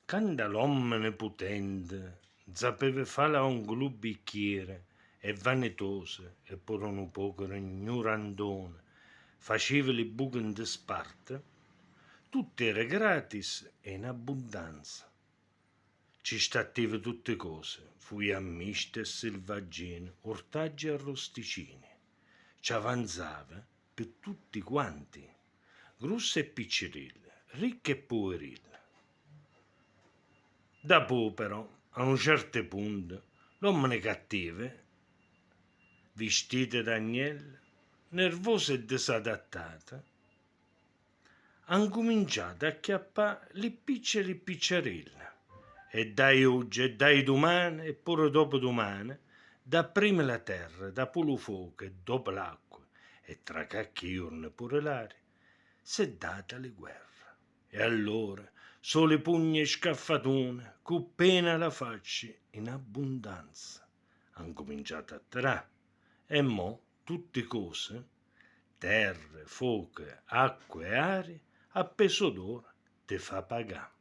Canda l'omine putente sapeva fare a un glu bicchiere e vanitoso e pure un poco ignorantone faceva le buche in disparte, tutto era gratis e in abbondanza. Ci stattiva tutte cose, fui a misti e selvaggine, ortaggi e arrosticini. Ci avanzava per tutti quanti, grosse e piccirille, ricche e poverille. Dopo però, a un certo punto, l'uomo cattivo, vestita d'agnello, nervosa e disadattata, han cominciato a chiappare le piccole piccerelle. E dai oggi, e dai domani, e pure dopo domani, da prima la terra, da poi lo fuoco, e dopo l'acqua, e tra qualche giorno pure l'aria, s'è data le guerre. E allora, sole pugni e scaffatone, con pena la faccia, in abbondanza, han cominciato a tirare. E mo, tutte cose, terra, fuoco, acqua e aria, a peso d'oro te fa pagare.